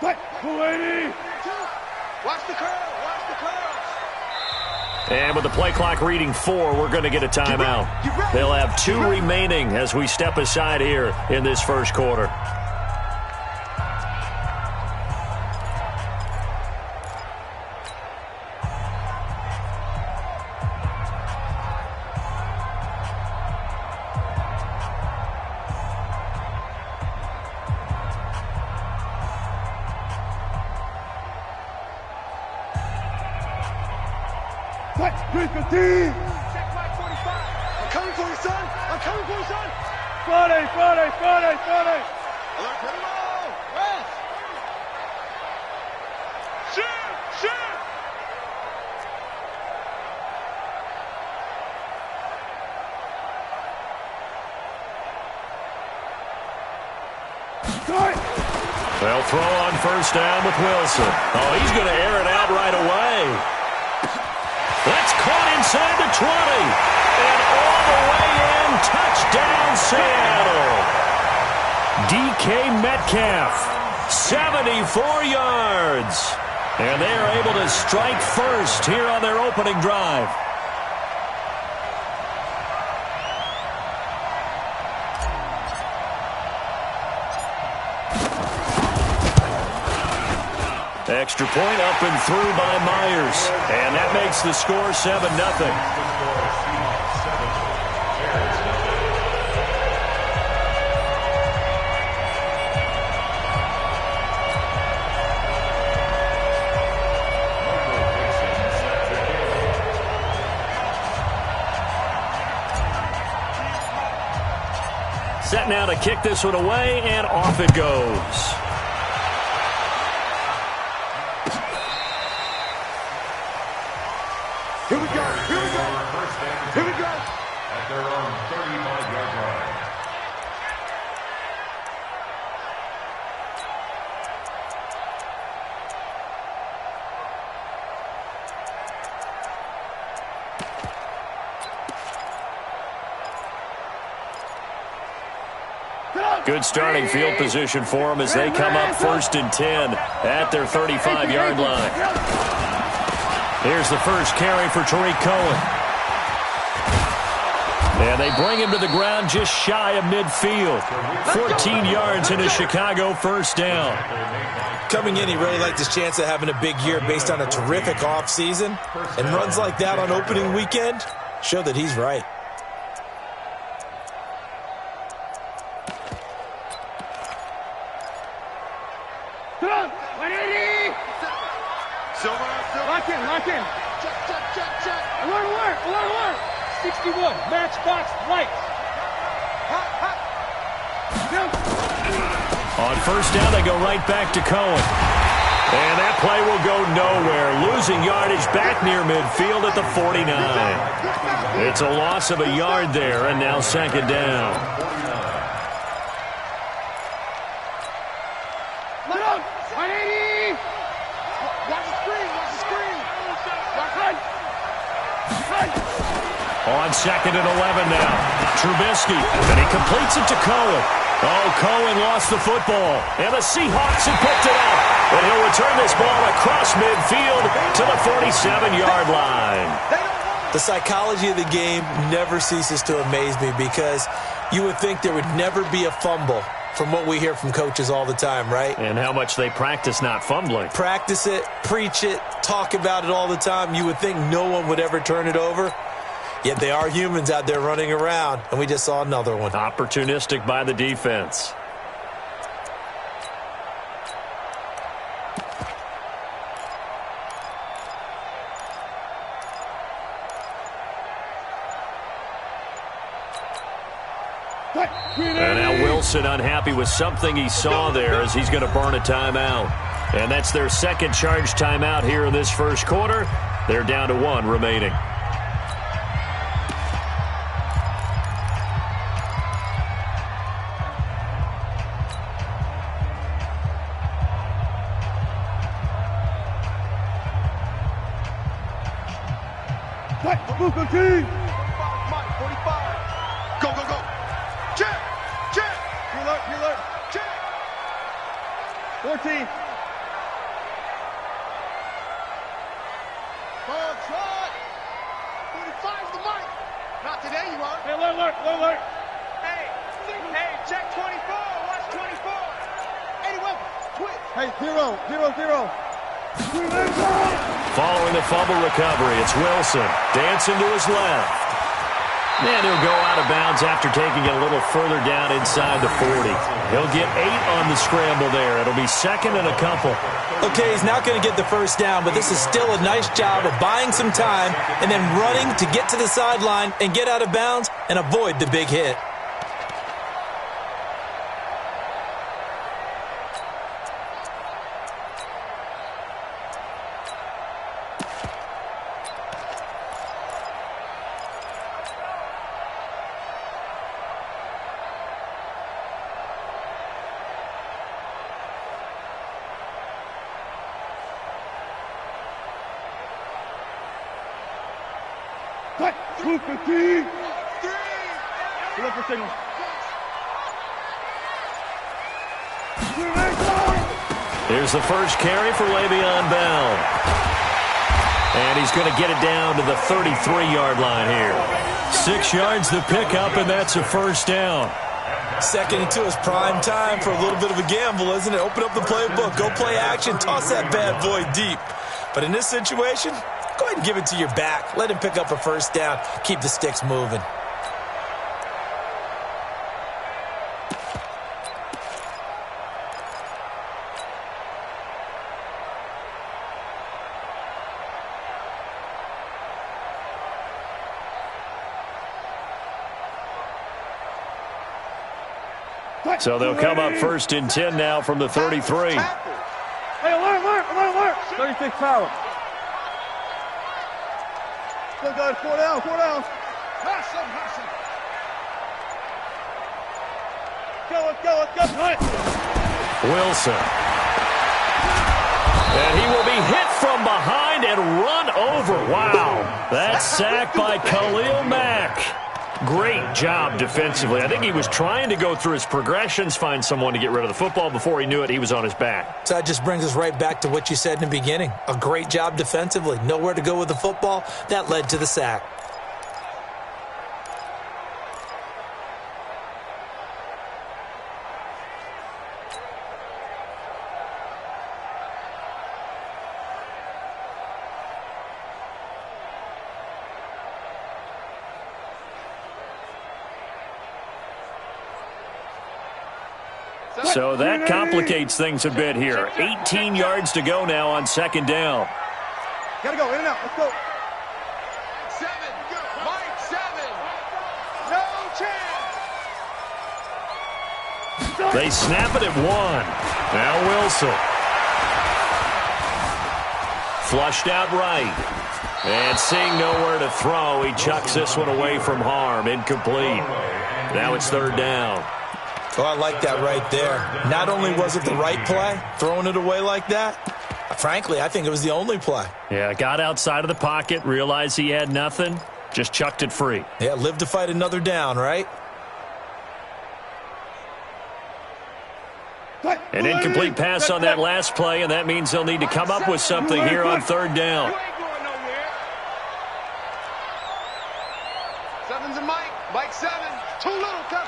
280. Watch the curl. Watch the curls. And with the play clock reading 4, we're going to get a timeout. They'll have 2 remaining as we step aside here in this first quarter. Check my 45. I'm coming for you, son. I'm coming for you, son. Friday. Alert, put him on. Rest. Shoot. They'll throw on first down with Wilson. Oh, he's going to air it out right away. That's caught inside the 20. And all the way in, touchdown Seattle. DK Metcalf, 74 yards. And they are able to strike first here on their opening drive. Extra point up and through by Myers. And that makes the score 7-0. Set now to kick this one away, and off it goes. Here we go. At their own 35-yard line. Good starting field position for them as they come up 1st and 10 at their 35-yard line. Here's the first carry for Tariq Cohen. And they bring him to the ground just shy of midfield. 14 yards in a Chicago first down. Coming in, he really liked his chance of having a big year based on a terrific offseason. And runs like that on opening weekend show that he's right. Lock in. Check. Alert. 61. Matchbox lights. On first down, they go right back to Cohen. And that play will go nowhere. Losing yardage back near midfield at the 49. It's a loss of a yard there, and now 2nd down. On 2nd and 11 now. Trubisky, and he completes it to Cohen. Oh, Cohen lost the football, and the Seahawks have picked it up. And he'll return this ball across midfield to the 47-yard line. The psychology of the game never ceases to amaze me because you would think there would never be a fumble from what we hear from coaches all the time, right? And how much they practice not fumbling. Practice it, preach it, talk about it all the time. You would think no one would ever turn it over. Yet they are humans out there running around, and we just saw another one. Opportunistic by the defense. And now Wilson unhappy with something he saw there as he's going to burn a timeout. And that's their 2nd charge timeout here in this first quarter. They're down to 1 remaining. Go, team! 45. Go. Check. You alert. Check. 14. Ball trot. 45's the mic. Not today, you are. Hey, alert. Hey, check 24. Watch 24. 81. Twitch. Hey, 0. Following the fumble recovery, it's Wilson. Dancing to his left. And he'll go out of bounds after taking it a little further down inside the 40. He'll get 8 on the scramble there. It'll be second and a couple. Okay, he's not going to get the first down, but this is still a nice job of buying some time and then running to get to the sideline and get out of bounds and avoid the big hit. Cut. Blue 15. Look for signal. Here's the first carry for Le'Veon Bell. And he's going to get it down to the 33-yard line here. 6 yards the pickup, and that's a first down. Second and 2 is prime time for a little bit of a gamble, isn't it? Open up the playbook, go play action, toss that bad boy deep. But in this situation, go ahead and give it to your back. Let him pick up a first down. Keep the sticks moving. So they'll come up first and 10 now from the 33. Hey, alert. 36 power. Still got it. 4 down. Hustle. Let's go. Right. Wilson. And he will be hit from behind and run over. Wow. That's sacked by Khalil Mack. Great job defensively. I think he was trying to go through his progressions, find someone to get rid of the football. Before he knew it, he was on his back. So that just brings us right back to what you said in the beginning. A great job defensively. Nowhere to go with the football. That led to the sack. So that complicates things a bit here. 18 yards to go now on second down. Gotta go. In and out. Let's go. 7. Mike 7. No chance. They snap it at 1. Now Wilson. Flushed out right. And seeing nowhere to throw, he chucks this one away from harm. Incomplete. Now it's third down. Oh, I like that right there. Not only was it the right play, throwing it away like that, frankly, I think it was the only play. Yeah, got outside of the pocket, realized he had nothing, just chucked it free. Yeah, live to fight another down, right? An incomplete pass on that last play, and that means they'll need to come up with something here on third down. You ain't going nowhere. 7's a Mike. Mike 7. Too little. Cut.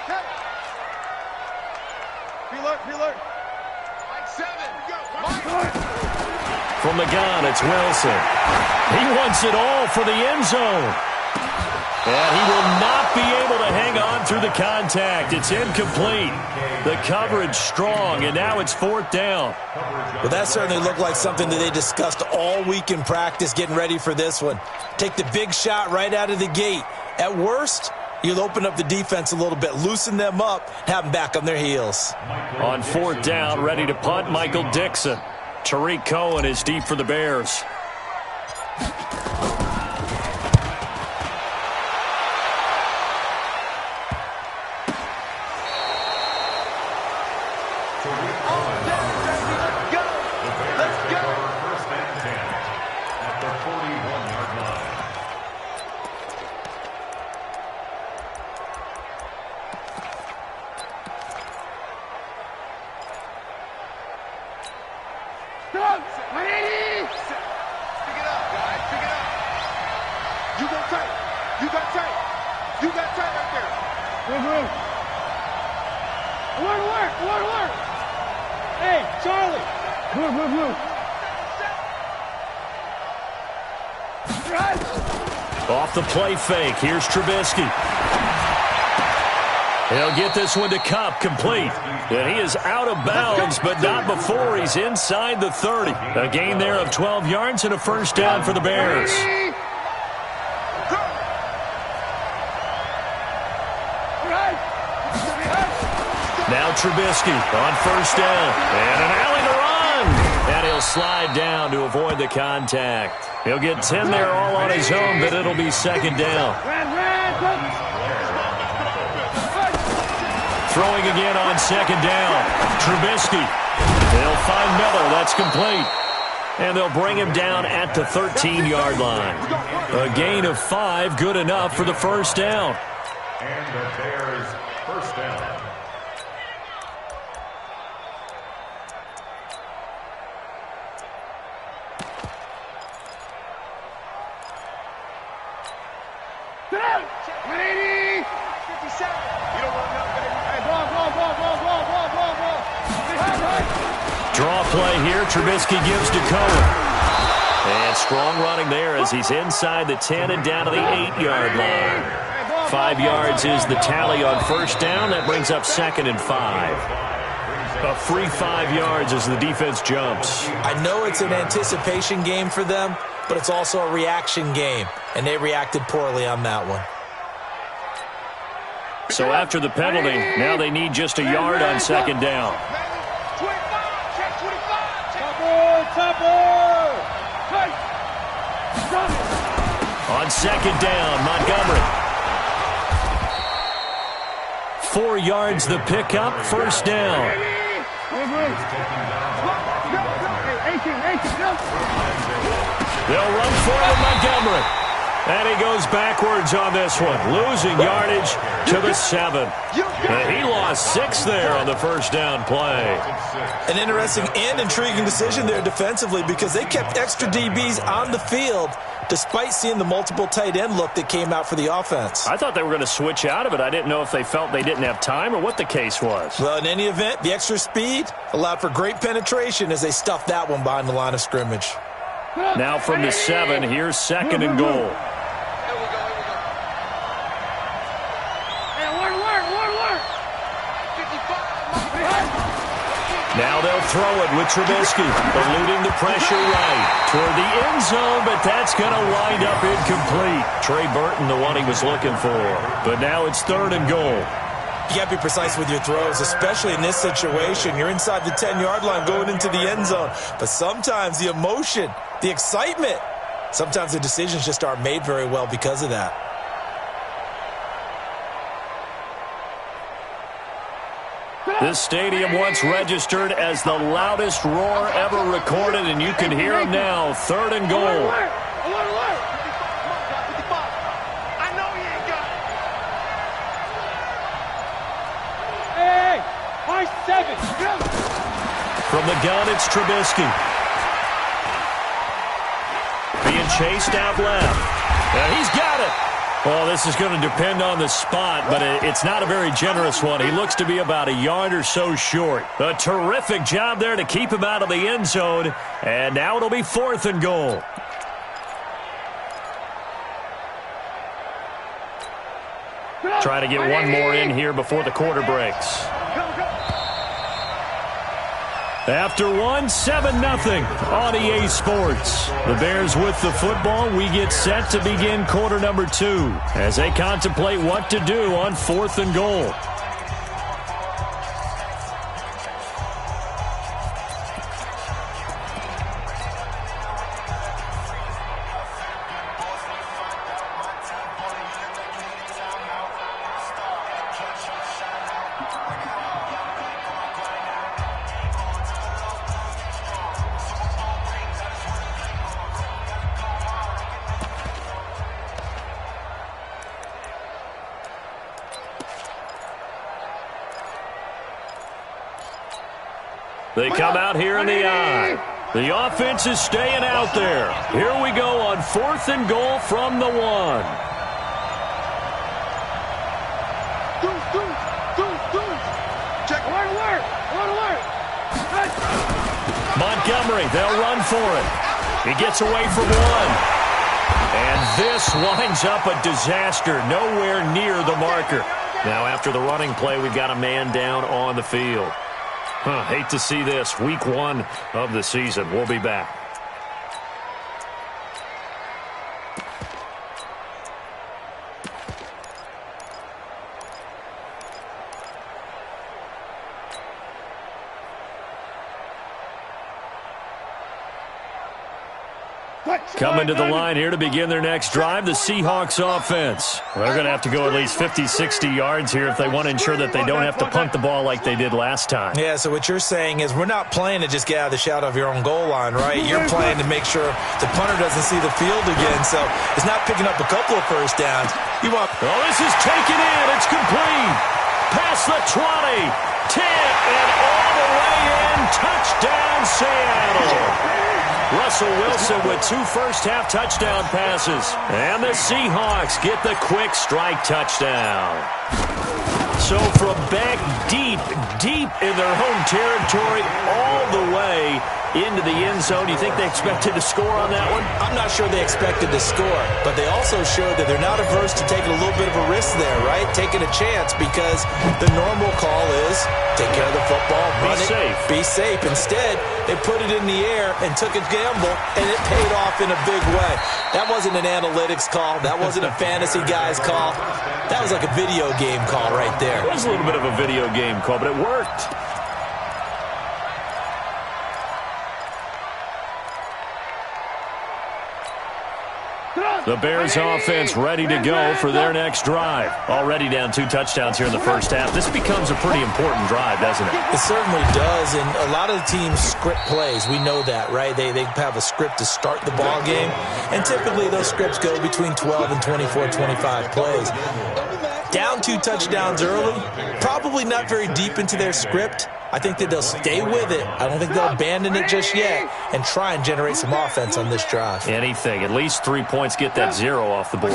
Be alert. Mike 7. Mike. From the gun, it's Wilson. He wants it all for the end zone. And he will not be able to hang on through the contact. It's incomplete. The coverage strong, and now it's fourth down. Well, that certainly looked like something that they discussed all week in practice getting ready for this one. Take the big shot right out of the gate. At worst, you'll open up the defense a little bit, loosen them up, have them back on their heels. On fourth down, ready to punt, Michael Dixon. Tariq Cohen is deep for the Bears. tight. You got tight. You got tight right there. Move. Alert. Hey, Charlie. Move. Off the play fake. Here's Trubisky. He'll get this one to Cup, complete. And he is out of bounds, but not before he's inside the 30. A gain there of 12 yards and a first down for the Bears. Now Trubisky on first down. And an alley to run. And he'll slide down to avoid the contact. He'll get 10 there all on his own, but it'll be second down. Throwing again on second down. Trubisky. They'll find Miller. That's complete. And they'll bring him down at the 13-yard line. A gain of 5, good enough for the first down. And the Bears first down. Draw play here. Trubisky gives to Cohen. And strong running there as he's inside the 10 and down to the 8-yard line. 5 yards is the tally on first down. That brings up second and 5. A free 5 yards as the defense jumps. I know it's an anticipation game for them, but it's also a reaction game, and they reacted poorly on that one. So after the penalty, now they need just a yard on second down. On second down, Montgomery. 4 yards the pickup, first down. They'll run forward Montgomery. And he goes backwards on this one, losing yardage to the 7. And he lost 6 there on the first down play. An interesting and intriguing decision there defensively because they kept extra DBs on the field despite seeing the multiple tight end look that came out for the offense. I thought they were going to switch out of it. I didn't know if they felt they didn't have time or what the case was. Well, in any event, the extra speed allowed for great penetration as they stuffed that one behind the line of scrimmage. Now from the 7, here's second and goal. Now they'll throw it with Trubisky, eluding the pressure right toward the end zone, but that's going to wind up incomplete. Trey Burton, the one he was looking for. But now it's third and goal. You got to be precise with your throws, especially in this situation. You're inside the 10-yard line going into the end zone. But sometimes the emotion, the excitement, sometimes the decisions just aren't made very well because of that. This stadium once registered as the loudest roar ever recorded, and you can hear him now. Third and goal. I know he ain't got it. Hey, 7. From the gun, it's Trubisky. Being chased out left. And he's got it. Well, this is going to depend on the spot, but it's not a very generous one. He looks to be about a yard or so short. A terrific job there to keep him out of the end zone. And now it'll be fourth and goal. Try to get one more in here before the quarter breaks. After 7-0 on EA Sports. The Bears with the football. We get set to begin quarter number 2 as they contemplate what to do on fourth and goal. They come out here in the eye. The offense is staying out there. Here we go on 4th and goal from the 1. Check. Alert! Montgomery, they'll run for it. He gets away from 1. And this winds up a disaster, nowhere near the marker. Now, after the running play, we've got a man down on the field. Hate to see this. Week 1 of the season. We'll be back. Coming to the line here to begin their next drive, the Seahawks offense. They're going to have to go at least 50, 60 yards here if they want to ensure that they don't have to punt the ball like they did last time. Yeah, so what you're saying is we're not playing to just get out of the shadow of your own goal line, right? You're playing to make sure the punter doesn't see the field again, so it's not picking up a couple of first downs. You want... Oh, this is taken in. It's complete. Past the 20, 10, and all the way in. Touchdown, Seattle. Russell Wilson with 2 first-half touchdown passes. And the Seahawks get the quick strike touchdown. So from back deep in their home territory all the way into the end zone, you think they expected to score on that one? I'm not sure they expected to score, but they also showed that they're not averse to taking a little bit of a risk there, right? Taking a chance, because the normal call is take care of the football, run it, be safe. Instead, they put it in the air and took a gamble, and it paid off in a big way. That wasn't an analytics call. That wasn't a fantasy guy's call. That was like a video game call right there. It was a little bit of a video game call, but it worked. The Bears offense ready to go for their next drive. Already down 2 touchdowns here in the first half. This becomes a pretty important drive, doesn't it? It certainly does, and a lot of the teams script plays. We know that, right? They have a script to start the ball game, and typically those scripts go between 12 and 24, 25 plays. Down 2 touchdowns early, probably not very deep into their script. I think that they'll stay with it. I don't think they'll abandon it just yet and try and generate some offense on this drive. Anything. At least 3 points, get that 0 off the board.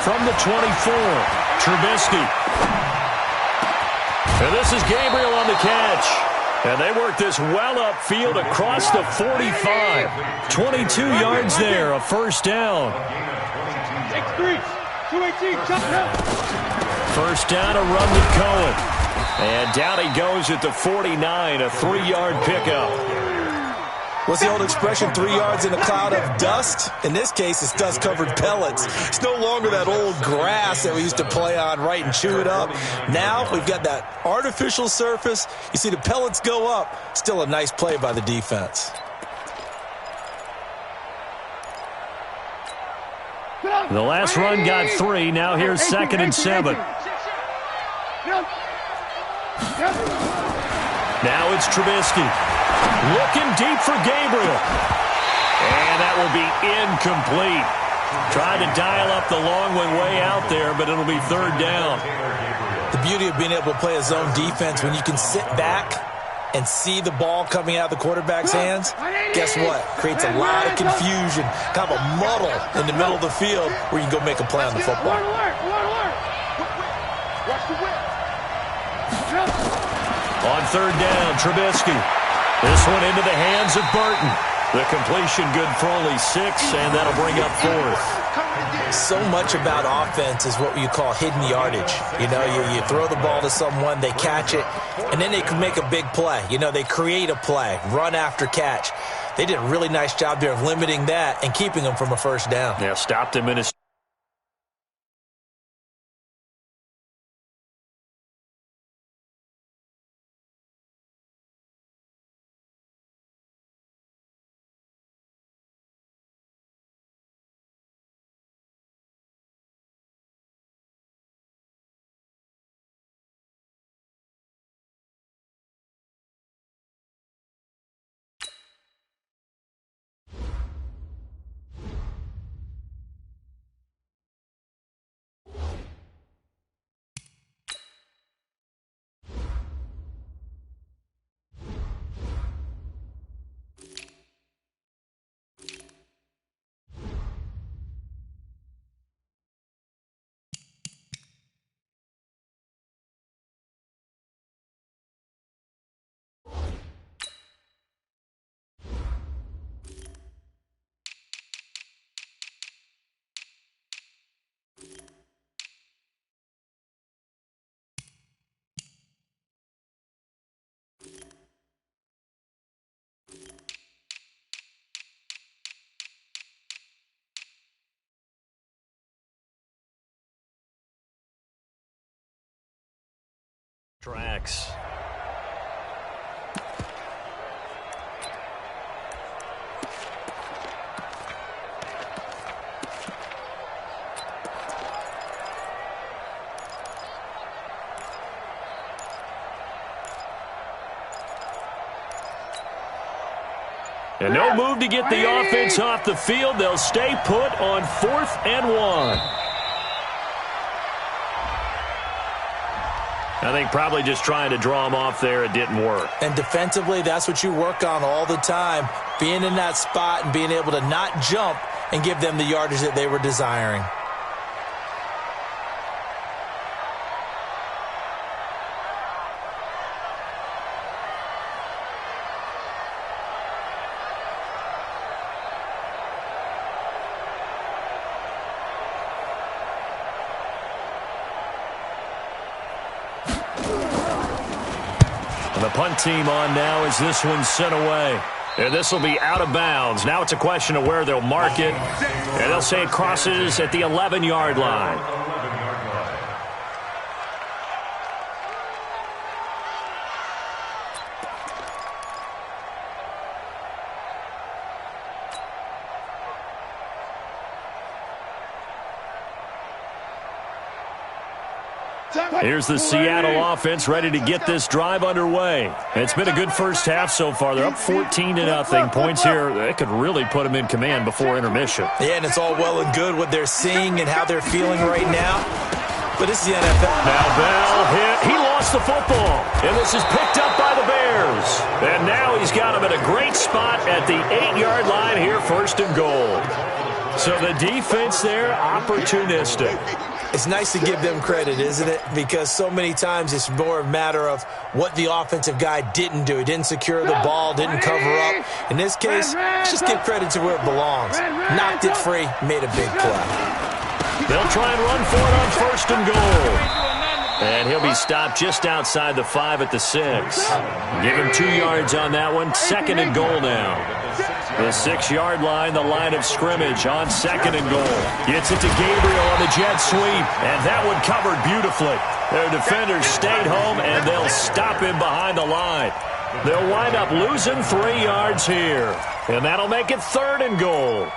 From the 24, Trubisky. And this is Gabriel on the catch. And they work this well upfield across the 45. 22 yards there, a first down. X3, 218, First down, a run to Cohen. And down he goes at the 49, a 3-yard pickup. What's the old expression, 3 yards in a cloud of dust? In this case, it's dust-covered pellets. It's no longer that old grass that we used to play on, right, and chew it up. Now we've got that artificial surface. You see the pellets go up. Still a nice play by the defense. The last run got 3. Now here's 2nd and 7. Now it's Trubisky. Looking deep for Gabriel. And that will be incomplete. Trying to dial up the long one way out there, but it'll be 3rd down. The beauty of being able to play a zone defense, when you can sit back and see the ball coming out of the quarterback's hands, guess what? Creates a lot of confusion, kind of a muddle in the middle of the field where you can go make a play on the football. Watch the whip. On 3rd down, Trubisky. This one into the hands of Burton. The completion good for only 6, and that'll bring up 4th. So much about offense is what you call hidden yardage. You know, you throw the ball to someone, they catch it, and then they can make a big play. You know, they create a play, run after catch. They did a really nice job there of limiting that and keeping them from a first down. Yeah, stopped him in his Tracks. And no move to get the offense off the field. They'll stay put on 4th and 1. I think probably just trying to draw him off there. It didn't work. And defensively, that's what you work on all the time. Being in that spot and being able to not jump and give them the yardage that they were desiring. And the punt team on now as this one's sent away. And this will be out of bounds. Now it's a question of where they'll mark it. And they'll say it crosses at the 11-yard line. Here's the Seattle offense ready to get this drive underway. It's been a good first half so far. They're up 14-0. Points here, that could really put them in command before intermission. Yeah, and it's all well and good what they're seeing and how they're feeling right now. But this is the NFL. Now Bell hit. He lost the football. And this is picked up by the Bears. And now he's got him at a great spot at the 8-yard line here, 1st and goal. So the defense there, opportunistic. It's nice to give them credit, isn't it? Because so many times it's more a matter of what the offensive guy didn't do. He didn't secure the ball, didn't cover up. In this case, just give credit to where it belongs. Knocked it free, made a big play. They'll try and run for it on 1st and goal. And he'll be stopped just outside the 5 at the 6. Give him 2 yards on that one. 2nd and goal now. The 6-yard line, the line of scrimmage on 2nd and goal. Gets it to Gabriel on the jet sweep, and that one covered beautifully. Their defenders stayed home, and they'll stop him behind the line. They'll wind up losing 3 yards here, and that'll make it 3rd and goal.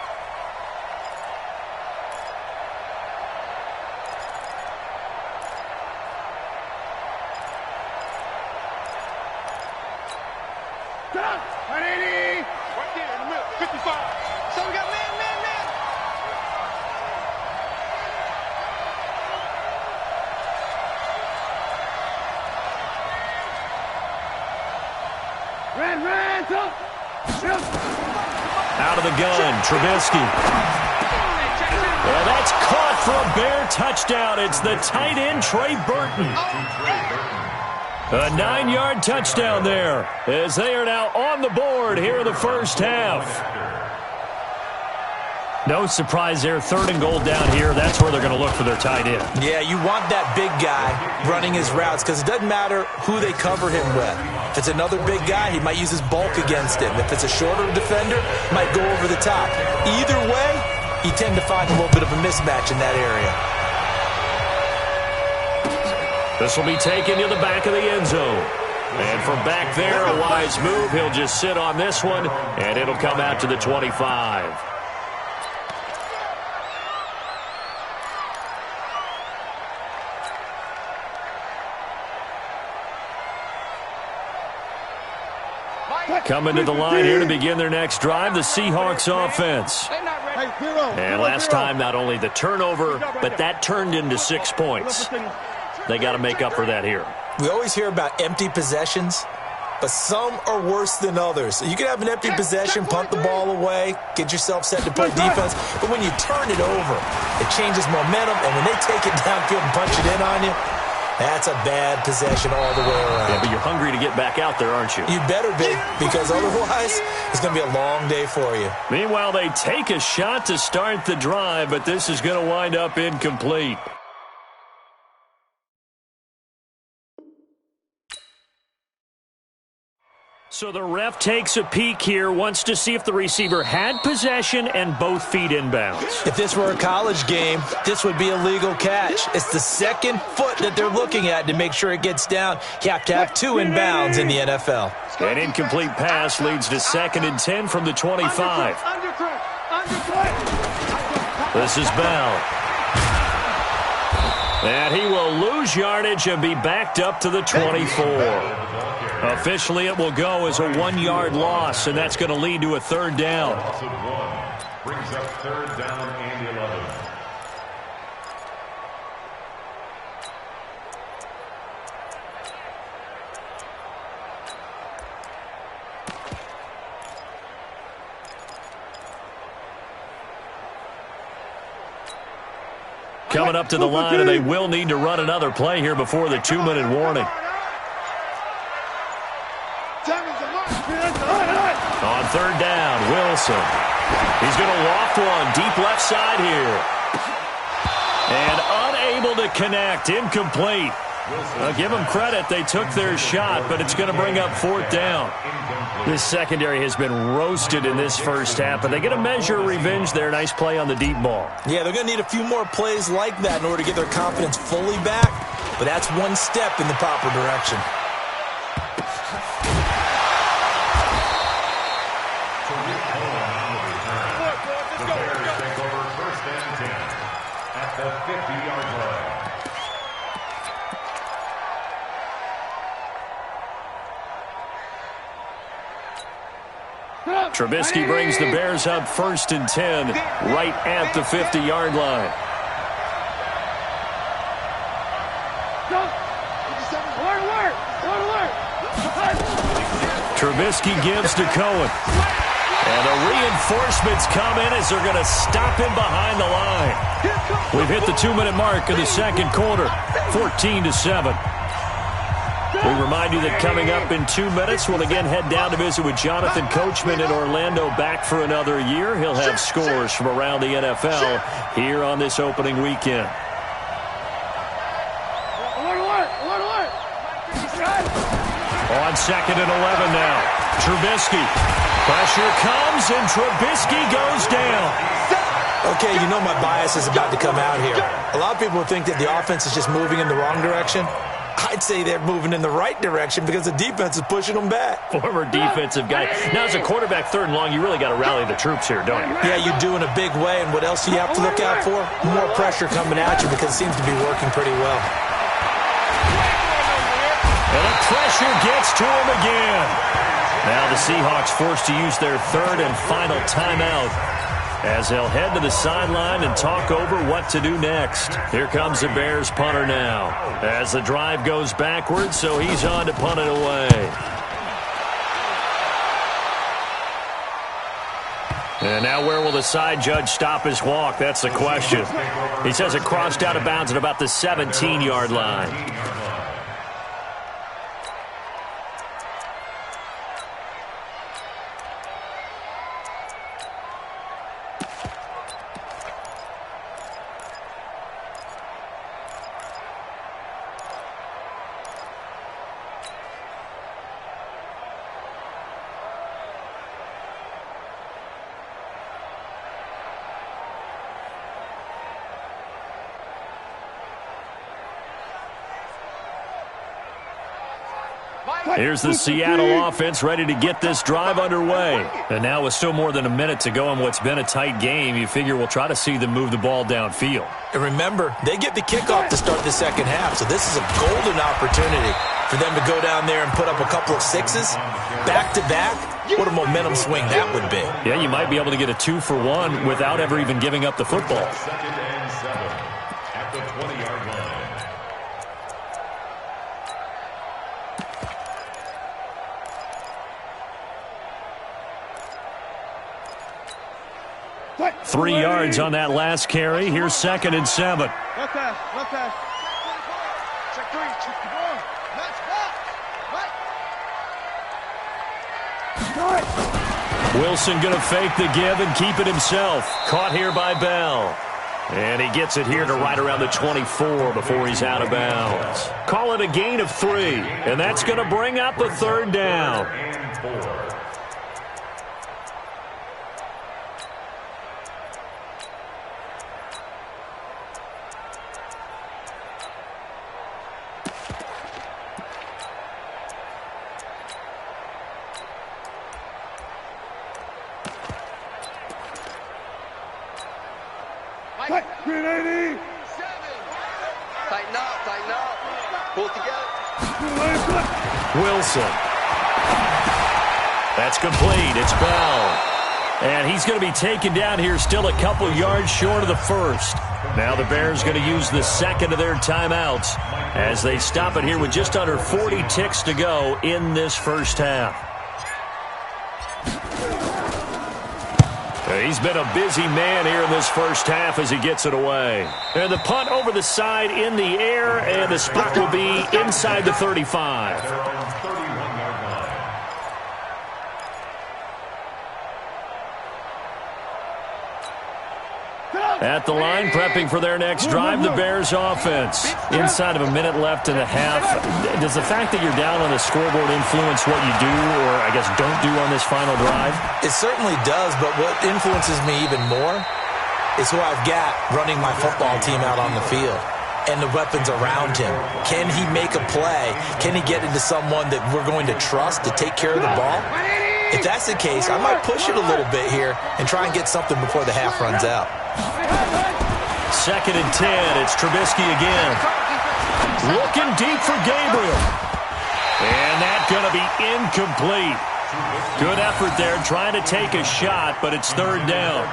Out of the gun, Trubisky. Well, that's caught for a Bear touchdown. It's the tight end, Trey Burton. A 9-yard touchdown there as they are now on the board here in the first half. No surprise there, 3rd and goal down here. That's where they're going to look for their tight end. Yeah, you want that big guy running his routes because it doesn't matter who they cover him with. If it's another big guy, he might use his bulk against him. If it's a shorter defender, he might go over the top. Either way, you tend to find a little bit of a mismatch in that area. This will be taken to the back of the end zone. And from back there, a wise move. He'll just sit on this one, and it'll come out to the 25. Coming to the line here to begin their next drive, the Seahawks offense. And last time, not only the turnover, but that turned into 6 points. They got to make up for that here. We always hear about empty possessions, but some are worse than others. You can have an empty possession, punt the ball away, get yourself set to play defense, but when you turn it over, it changes momentum, and when they take it downfield and punch it in on you, that's a bad possession all the way around. Yeah, but you're hungry to get back out there, aren't you? You better be, because otherwise it's going to be a long day for you. Meanwhile, they take a shot to start the drive, but this is going to wind up incomplete. So the ref takes a peek here, wants to see if the receiver had possession and both feet inbounds. If this were a college game, this would be a legal catch. It's the second foot that they're looking at to make sure it gets down. You have to have two inbounds in the NFL. An incomplete pass leads to 2nd and 10 from the 25. This is Bell. And he will lose yardage and be backed up to the 24. Officially, it will go as a 1-yard loss, and that's going to lead to a 3rd down. Brings up 3rd down and 11. Coming up to the line, and they will need to run another play here before the 2-minute warning. On 3rd down, Wilson. He's going to loft one deep left side here. And unable to connect, incomplete. Give them credit, they took their shot, but it's going to bring up 4th down. This secondary has been roasted in this first half, but they get a measure of revenge there. Nice play on the deep ball. Yeah, they're going to need a few more plays like that in order to get their confidence fully back, but that's one step in the proper direction. The Bears take over 1st and 10 at the 50-yard line. Trubisky brings the Bears up 1st and 10 right at the 50-yard line. Trubisky gives to Cohen. And the reinforcements come in as they're going to stop him behind the line. We've hit the 2-minute mark in the 2nd quarter, 14-7. We remind you that coming up in 2 minutes, we'll again head down to visit with Jonathan Coachman in Orlando, back for another year. He'll have scores from around the NFL here on this opening weekend. On 2nd and 11 now. Trubisky. Pressure comes, and Trubisky goes down. Okay, you know my bias is about to come out here. A lot of people think that the offense is just moving in the wrong direction. I'd say they're moving in the right direction because the defense is pushing them back. Former defensive guy. Now, as a quarterback 3rd and long, you really got to rally the troops here, don't you? Yeah, you do in a big way. And what else do you have to look out for? More pressure coming at you because it seems to be working pretty well. And the pressure gets to him again. Now the Seahawks forced to use their 3rd and final timeout as they'll head to the sideline and talk over what to do next. Here comes the Bears punter now as the drive goes backwards, so he's on to punt it away. And now where will the side judge stop his walk? That's the question. He says it crossed out of bounds at about the 17-yard line. Here's the Seattle offense ready to get this drive underway. And now with still more than a minute to go in what's been a tight game, you figure we'll try to see them move the ball downfield. And remember, they get the kickoff to start the 2nd half, so this is a golden opportunity for them to go down there and put up a couple of 6s back-to-back. What a momentum swing that would be. Yeah, you might be able to get a 2-for-1 without ever even giving up the football. 2nd and 7 at the 20-yard line. 3 yards on that last carry. Here's 2nd and 7. Check 3. Let's walk. Wilson going to fake the give and keep it himself. Caught here by Bell. And he gets it here to right around the 24 before he's out of bounds. Call it a gain of 3, and that's going to bring up a third down. And 4. Tighten up. Pull it together. Wilson. That's complete. It's Bell. And he's going to be taken down here still a couple yards short of the first. Now the Bears going to use the second of their timeouts as they stop it here with just under 40 ticks to go in this first half. He's been a busy man here in this first half as he gets it away. And the punt over the side in the air, and the spot will be inside the 35. Their own 31-yard line. At the line, prepping for their next drive, the Bears offense. Inside of a minute left in the half. Does the fact that you're down on the scoreboard influence what you do, or I guess don't do on this final drive? It certainly does, but what influences me even more is who I've got running my football team out on the field and the weapons around him. Can he make a play? Can he get into someone that we're going to trust to take care of the ball? If that's the case, I might push it a little bit here and try and get something before the half runs out. 2nd and 10. It's Trubisky again. Looking deep for Gabriel. And that's going to be incomplete. Good effort there trying to take a shot, but it's third down.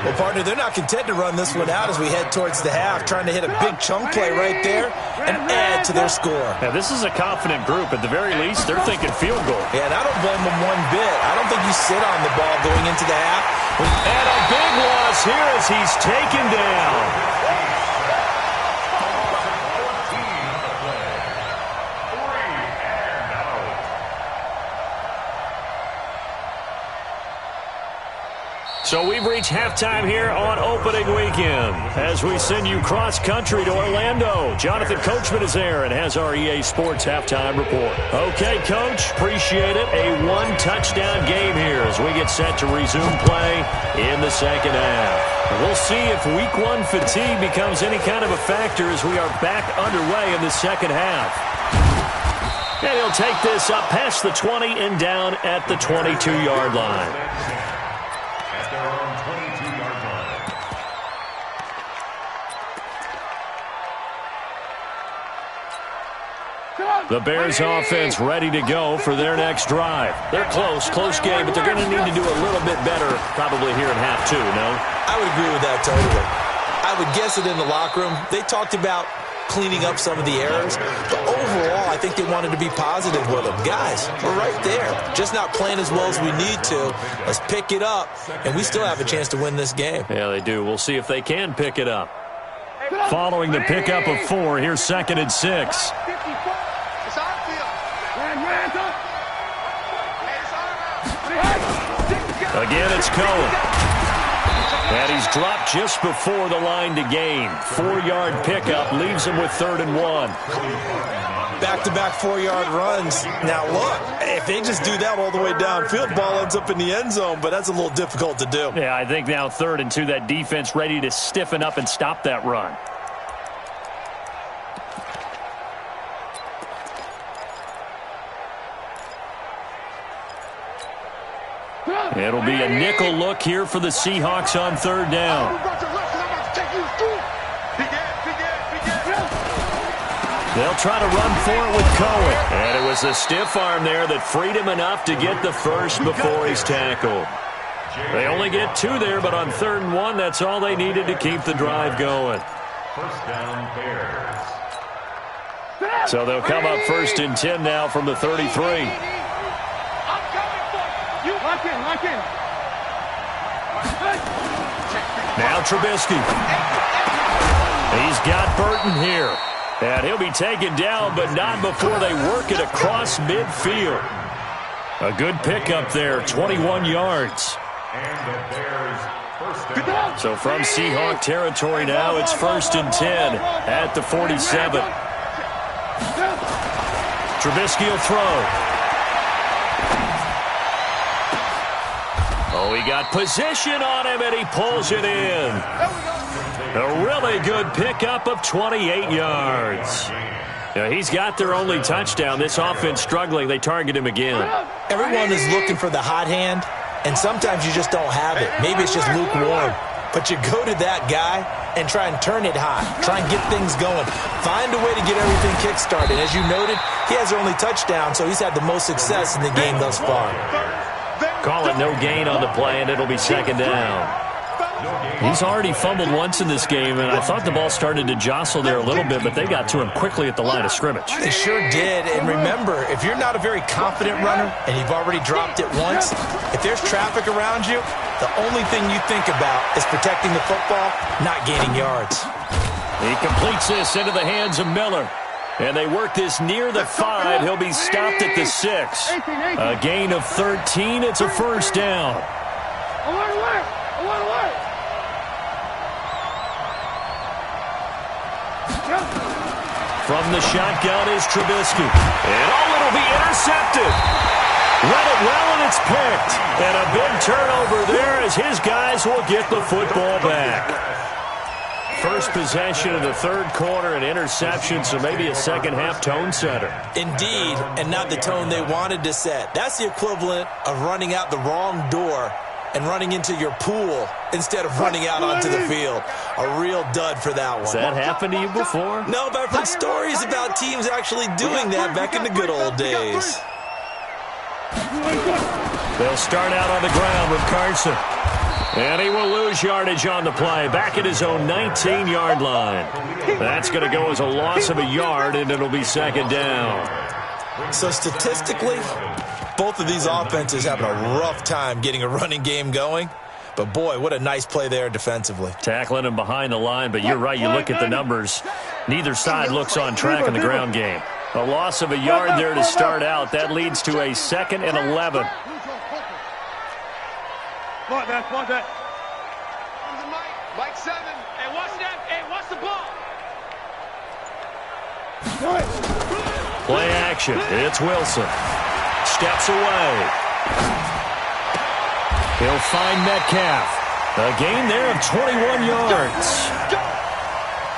Well, partner, they're not content to run this one out as we head towards the half, trying to hit a big chunk play right there and add to their score. Now, this is a confident group. At the very least, they're thinking field goal. Yeah, and I don't blame them one bit. I don't think you sit on the ball going into the half. And a big loss here as he's taken down. So we've reached halftime here on opening weekend as we send you cross-country to Orlando. Jonathan Coachman is there and has our EA Sports halftime report. Okay, Coach, appreciate it. A one-touchdown game here as we get set to resume play in the second half. We'll see if Week 1 fatigue becomes any kind of a factor as we are back underway in the second half. And he'll take this up past the 20 and down at the 22-yard line. The Bears offense ready to go for their next drive. They're close game, but they're going to need to do a little bit better probably here in half 2, no? I would agree with that totally. I would guess it in the locker room. They talked about cleaning up some of the errors, but overall, I think they wanted to be positive with them. Guys, we're right there. Just not playing as well as we need to. Let's pick it up, and we still have a chance to win this game. Yeah, they do. We'll see if they can pick it up. Following the pickup of 4, here's 2nd and 6. Again, it's Cohen. And he's dropped just before the line to gain. 4-yard pickup leaves him with 3rd and 1. Back-to-back 4-yard runs. Now, look, if they just do that all the way downfield, ball ends up in the end zone, but that's a little difficult to do. Yeah, I think now 3rd and 2, that defense ready to stiffen up and stop that run. It'll be a nickel look here for the Seahawks on 3rd down. They'll try to run for it with Cohen. And it was a stiff arm there that freed him enough to get the first before he's tackled. They only get 2 there, but on 3rd and 1, that's all they needed to keep the drive going. First down, Bears. So they'll come up 1st and 10 now from the 33. Lock in. Now Trubisky. He's got Burton here. And he'll be taken down, but not before they work it across midfield. A good pickup there, 21 yards. And the Bears So from Seahawk territory now, it's 1st and 10 at the 47. Trubisky will throw. Oh, he got position on him, and he pulls it in. A really good pickup of 28 yards. Now, he's got their only touchdown. This offense struggling. They target him again. Everyone is looking for the hot hand, and sometimes you just don't have it. Maybe it's just lukewarm. But you go to that guy and try and turn it hot. Try and get things going. Find a way to get everything kick-started. As you noted, he has their only touchdown, so he's had the most success in the game thus far. Call it no gain on the play, and it'll be 2nd down. He's already fumbled once in this game, and I thought the ball started to jostle there a little bit, but they got to him quickly at the line of scrimmage. They sure did, and remember, if you're not a very confident runner and you've already dropped it once, if there's traffic around you, the only thing you think about is protecting the football, not gaining yards. He completes this into the hands of Miller. And they work this near the 5. He'll be stopped at the 6. A gain of 13. It's a 1st down. From the shotgun is Trubisky. And it'll be intercepted. Read it well, and it's picked. And a big turnover there as his guys will get the football back. First possession of the 3rd quarter, an interception, so maybe a second-half tone setter. Indeed, and not the tone they wanted to set. That's the equivalent of running out the wrong door and running into your pool instead of running out onto the field. A real dud for that one. Has that happened to you before? No, but I've heard stories about teams actually doing that back in the good old days. They'll start out on the ground with Carson. And he will lose yardage on the play, back at his own 19-yard line. That's going to go as a loss of a yard, and it'll be 2nd down. So statistically, both of these offenses having a rough time getting a running game going. But, boy, what a nice play there defensively. Tackling him behind the line, but you're right, you look at the numbers. Neither side looks on track in the ground game. A loss of a yard there to start out. That leads to a 2nd and 11. Watch that. Mike 7. Hey, watch that. Hey, watch the ball. Play action. It's Wilson. Steps away. He'll find Metcalf. A gain there of 21 yards.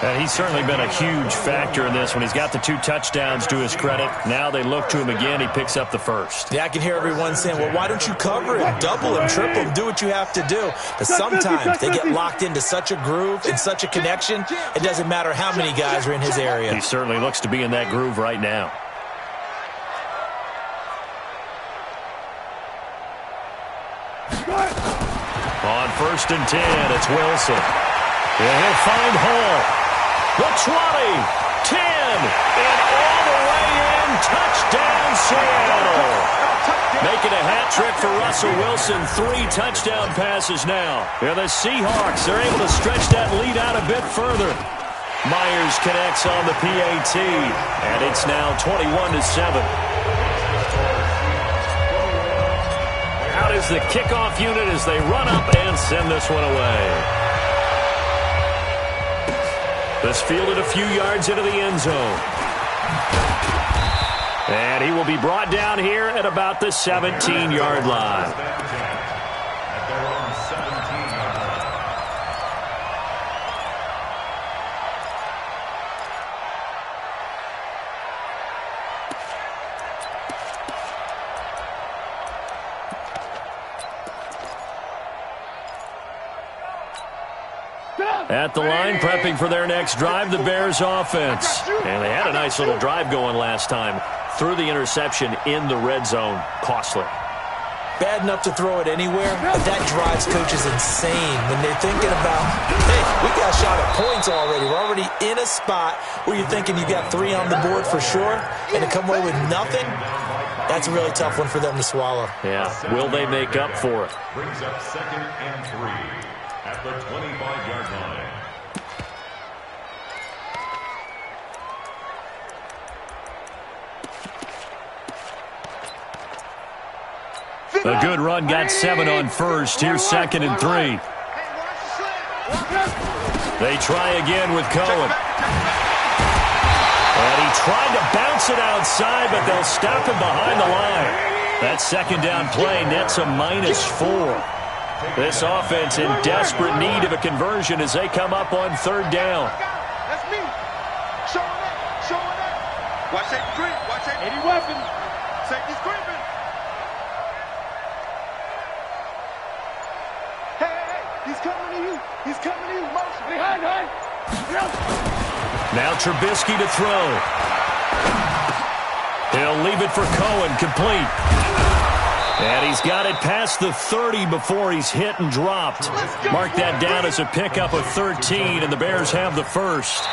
And he's certainly been a huge factor in this when he's got the 2 touchdowns to his credit. Now they look to him again. He picks up the 1st. Yeah, I can hear everyone saying, well, why don't you cover him, double him, triple him, do what you have to do. But sometimes they get locked into such a groove and such a connection, it doesn't matter how many guys are in his area. He certainly looks to be in that groove right now. On 1st and 10, it's Wilson. And he'll find Hall. The 20, 10, and all the way in. Touchdown, Seattle. Making a hat trick for Russell Wilson. 3 touchdown passes now. And the Seahawks are able to stretch that lead out a bit further. Myers connects on the PAT, and it's now 21-7. Out is the kickoff unit as they run up and send this one away. This fielded a few yards into the end zone. And he will be brought down here at about the 17-yard line. At the line, prepping for their next drive, the Bears offense. And they had a nice little drive going last time. Threw the interception in the red zone. Costly. Bad enough to throw it anywhere, but that drives coaches insane when they're thinking about, hey, we got a shot at points already. We're already in a spot where you're thinking you got 3 on the board for sure, and to come away with nothing, that's a really tough one for them to swallow. Yeah, will they make up for it? Brings up 2nd and 3 at the 25-yard line. A good run, got 7 on first. Here's 2nd and 3. They try again with Cohen. And he tried to bounce it outside, but they'll stop him behind the line. That second down play nets a -4. This offense in desperate need of a conversion as they come up on third down. That's me. Showing up. Showing up. Watch that grip. Watch that. 80 weapon. Safety's gripping. Hey. He's coming to you. He's coming to you. Motion. Behind. Now Trubisky to throw. He'll leave it for Cohen, complete. And he's got it past the 30 before he's hit and dropped. Mark that down as a pickup of 13, and the Bears have the first.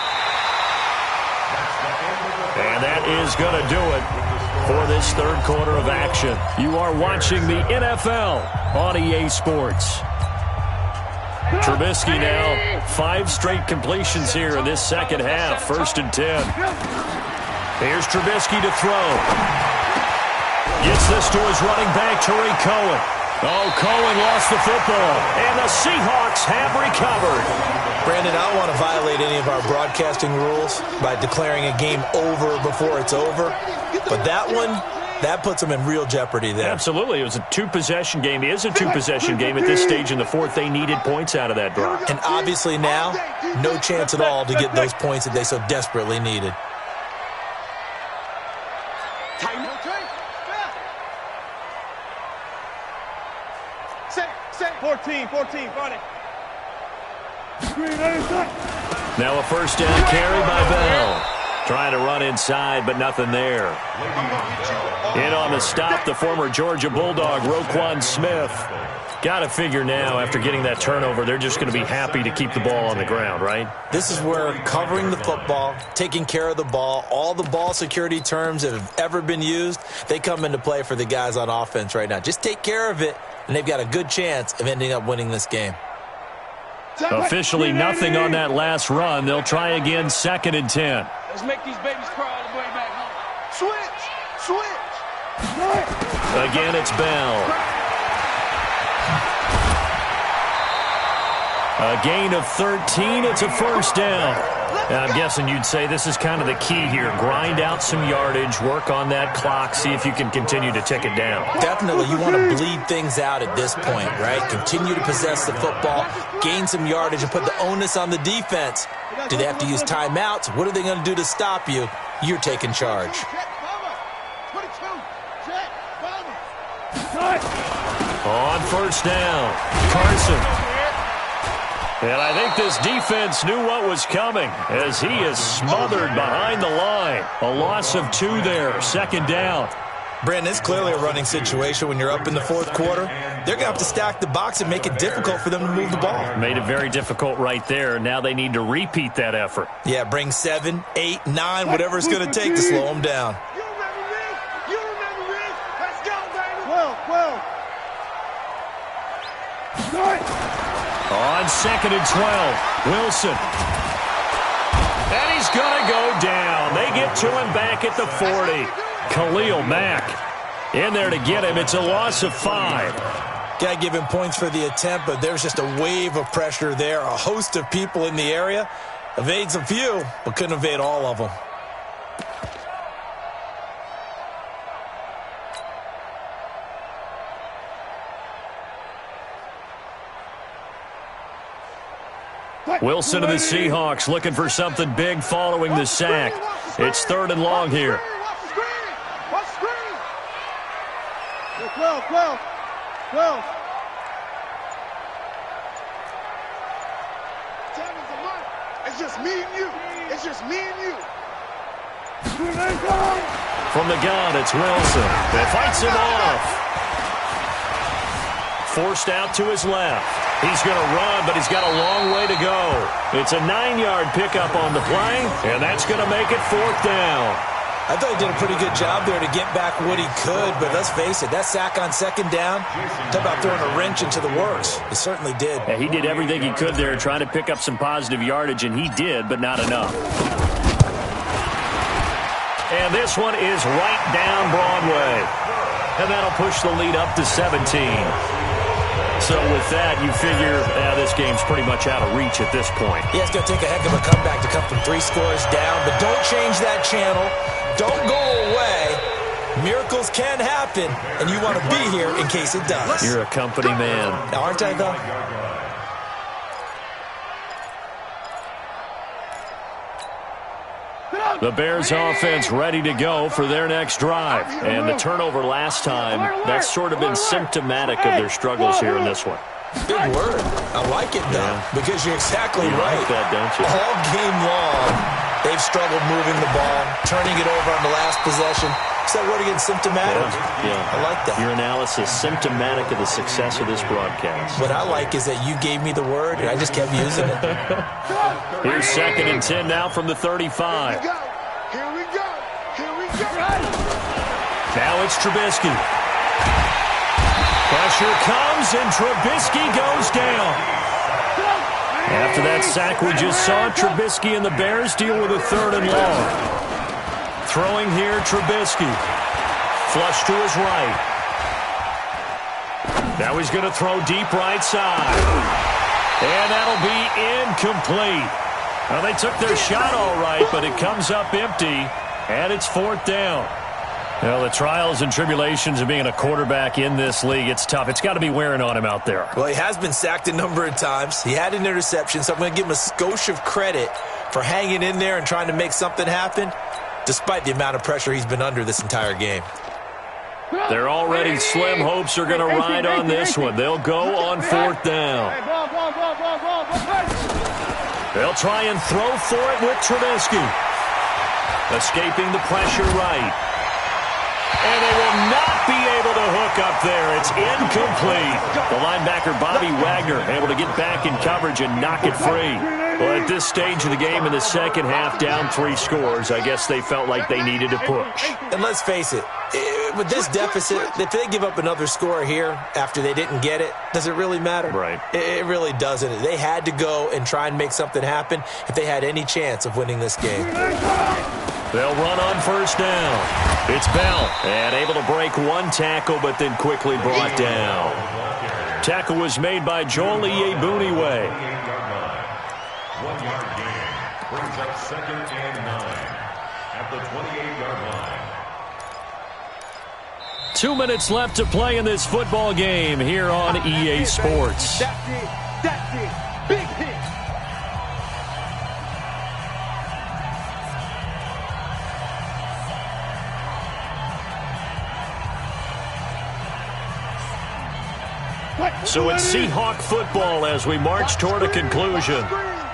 And that is going to do it for this third quarter of action. You are watching the NFL on EA Sports. Trubisky now 5 straight completions here in this second half. 1st and 10. Here's Trubisky to throw. Gets this to his running back, Tariq Cohen. Oh, Cohen lost the football, and the Seahawks have recovered. Brandon, I don't want to violate any of our broadcasting rules by declaring a game over before it's over, but that one, that puts them in real jeopardy there. Absolutely. It was a 2-possession game. It is a 2-possession game at this stage in the fourth. They needed points out of that drive. And obviously now, no chance at all to get those points that they so desperately needed. 14, Friday. Now a first down carry by Bell. Trying to run inside, but nothing there. In on the stop, the former Georgia Bulldog, Roquan Smith. Got to figure now, after getting that turnover, they're just going to be happy to keep the ball on the ground, right? This is where covering the football, taking care of the ball, all the ball security terms that have ever been used, they come into play for the guys on offense right now. Just take care of it, and they've got a good chance of ending up winning this game. Officially nothing on that last run. They'll try again, 2nd and 10. Let's make these babies cry all the way back home. Switch. Again, it's Bell. A gain of 13. It's a first down. I'm guessing you'd say this is kind of the key here. Grind out some yardage, work on that clock, see if you can continue to tick it down. Definitely, you want to bleed things out at this point, right? Continue to possess the football, gain some yardage, and put the onus on the defense. Do they have to use timeouts? What are they going to do to stop you? You're taking charge. On first down, Carson. And I think this defense knew what was coming as he is smothered behind the line. A loss of 2 there, 2nd down. Brandon, it's clearly a running situation when you're up in the 4th quarter. They're going to have to stack the box and make it difficult for them to move the ball. Made it very difficult right there. Now they need to repeat that effort. Yeah, bring 7, 8, 9, whatever it's going to take to slow them down. You remember this? Let's go, baby. 12. On 2nd and 12, Wilson. And he's going to go down. They get to him back at the 40. Khalil Mack in there to get him. It's a loss of 5. Got to give him points for the attempt, but there's just a wave of pressure there. A host of people in the area. Evades a few, but couldn't evade all of them. Wilson of the Seahawks looking for something big following the sack. It's 3rd and long here. Watch the screen. 12. It's just me and you. From the gun, it's Wilson. That fights him off. Forced out to his left. He's going to run, but he's got a long way to go. It's a 9-yard pickup on the play, and that's going to make it 4th down. I thought he did a pretty good job there to get back what he could, but let's face it, that sack on 2nd down, talk about throwing a wrench into the works. It certainly did. Yeah, he did everything he could there trying to pick up some positive yardage, and he did, but not enough. And this one is right down Broadway. And that'll push the lead up to 17. So with that, you figure this game's pretty much out of reach at this point. Yeah, it's going to take a heck of a comeback to come from 3 scores down, but don't change that channel. Don't go away. Miracles can happen, and you want to be here in case it does. You're a company man. Now, aren't I, though? The Bears offense ready to go for their next drive. And the turnover last time, that's sort of been symptomatic of their struggles here in this one. Big word. I like it, though, because you're exactly right. Like that, don't you? All game long, they've struggled moving the ball, turning it over on the last possession. Is that word again, symptomatic? Yeah. I like that. Your analysis, symptomatic of the success of this broadcast. What I like is that you gave me the word, and I just kept using it. Here's 2nd and 10 now from the 35. Here we go. Here we go. Now it's Trubisky. Pressure comes, and Trubisky goes down. After that sack we just saw, Trubisky and the Bears deal with a 3rd and long. Throwing here, Trubisky. Flush to his right. Now he's going to throw deep right side. And that'll be incomplete. Well, they took their shot all right, but it comes up empty, and it's 4th down. Well, the trials and tribulations of being a quarterback in this league, it's tough. It's got to be wearing on him out there. Well, he has been sacked a number of times. He had an interception, so I'm going to give him a skosh of credit for hanging in there and trying to make something happen, despite the amount of pressure he's been under this entire game. They're already slim hopes are going to ride on this one. They'll go on 4th down. They'll try and throw for it with Trubisky. Escaping the pressure right. And they will not be able to hook up there. It's incomplete. The linebacker, Bobby Wagner, able to get back in coverage and knock it free. Well, at this stage of the game in the second half, down 3 scores, I guess they felt like they needed to push. And let's face it, with this deficit, if they give up another score here after they didn't get it, does it really matter? Right. It really doesn't. They had to go and try and make something happen if they had any chance of winning this game. They'll run on 1st down. It's Bell, and able to break 1 tackle, but then quickly brought down. Tackle was made by Joel Iyiegbuniwe. 1-yard gain brings up 2nd and 9 at the 28-yard line. 2 minutes left to play in this football game here on EA Sports. That's it. That's it. Big hit. So it's Seahawk football as we march toward a conclusion.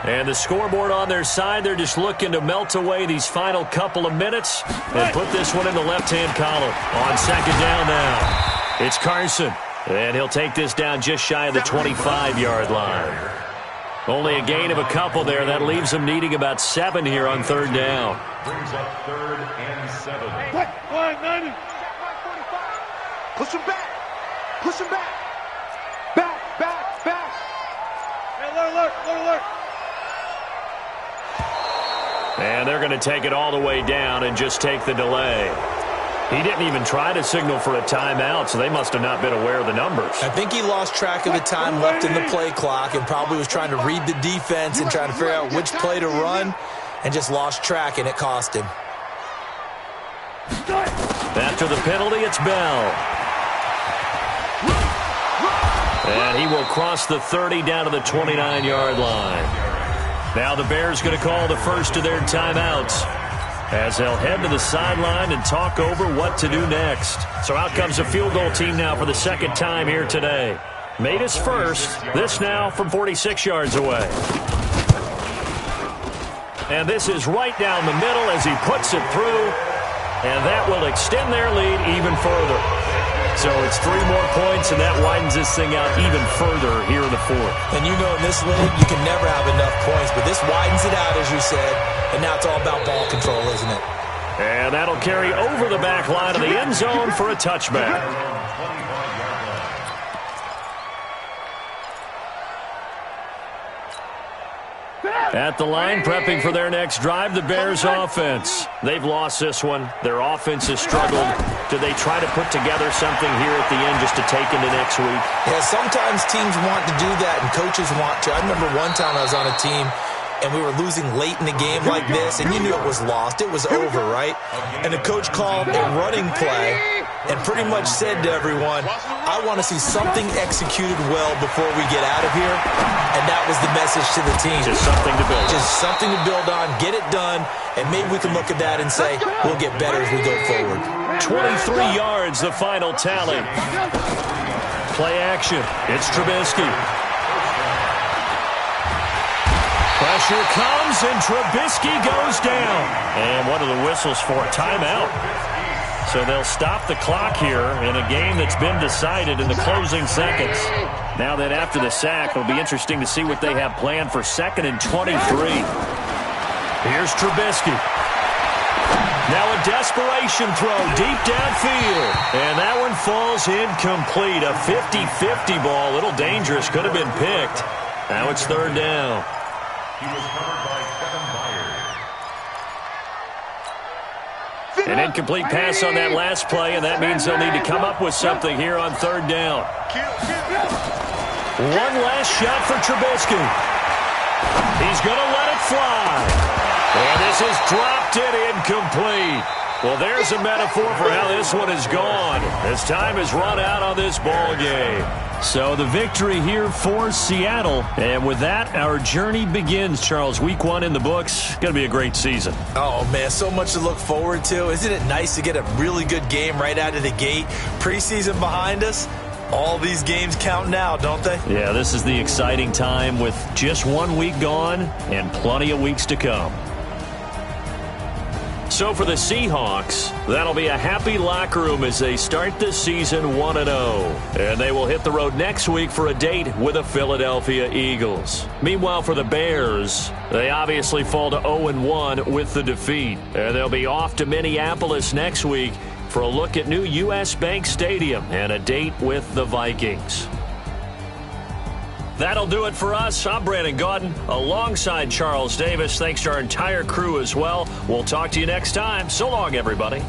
And the scoreboard on their side, they're just looking to melt away these final couple of minutes and put this one in the left-hand column. On 2nd down now, it's Carson. And he'll take this down just shy of the 25-yard line. Only a gain of a couple there. That leaves them needing about 7 here on 3rd down. Brings up 3rd and 7. Push him back. Push him back. Back. Alert. And they're going to take it all the way down and just take the delay. He didn't even try to signal for a timeout, so they must have not been aware of the numbers. I think he lost track of the time left in the play clock and probably was trying to read the defense and trying to figure out which play to run and just lost track, and it cost him. After the penalty, it's Bell. And he will cross the 30 down to the 29-yard line. Now the Bears going to call the first of their timeouts as they'll head to the sideline and talk over what to do next. So out comes a field goal team now for the 2nd time here today. Made his first. This now from 46 yards away. And this is right down the middle as he puts it through. And that will extend their lead even further. So it's 3 more points, and that widens this thing out even further here in the 4th. And you know in this league, you can never have enough points, but this widens it out, as you said, and now it's all about ball control, isn't it? And that'll carry over the back line of the end zone for a touchback. At the line, prepping for their next drive, the Bears offense. They've lost this one. Their offense has struggled. do they try to put together something here at the end just to take into next week? Yeah, sometimes teams want to do that and coaches want to. I remember one time I was on a team and we were losing late in the game like this, and you knew it was lost. It was over, right? And the coach called a running play and pretty much said to everyone, I want to see something executed well before we get out of here. And that was the message to the team. Just something to build on. Just something to build on, get it done, and maybe we can look at that and say, we'll get better as we go forward. 23 yards, the final tally. Play action. It's Trubisky. Pressure comes, and Trubisky goes down. And what are the whistles for? Timeout. So they'll stop the clock here in a game that's been decided in the closing seconds. Now that after the sack, it'll be interesting to see what they have planned for 2nd and 23. Here's Trubisky. Now a desperation throw deep downfield. And that one falls incomplete. A 50-50 ball. A little dangerous. Could have been picked. Now it's 3rd down. He was covered by 7 players. An incomplete pass on that last play, and that means they'll need to come up with something here on 3rd down. One last shot for Trubisky. He's going to let it fly. And this is dropped it incomplete. Well, there's a metaphor for how this one is gone. As time has run out on this ball game. So the victory here for Seattle. And with that, our journey begins, Charles. Week 1 in the books. Going to be a great season. Oh, man, so much to look forward to. Isn't it nice to get a really good game right out of the gate? Preseason behind us. All these games count now, don't they? Yeah, this is the exciting time with just 1 week gone and plenty of weeks to come. So for the Seahawks, that'll be a happy locker room as they start the season 1-0. And they will hit the road next week for a date with the Philadelphia Eagles. Meanwhile, for the Bears, they obviously fall to 0-1 with the defeat. And they'll be off to Minneapolis next week for a look at new U.S. Bank Stadium and a date with the Vikings. That'll do it for us. I'm Brandon Gaudin alongside Charles Davis. Thanks to our entire crew as well. We'll talk to you next time. So long, everybody.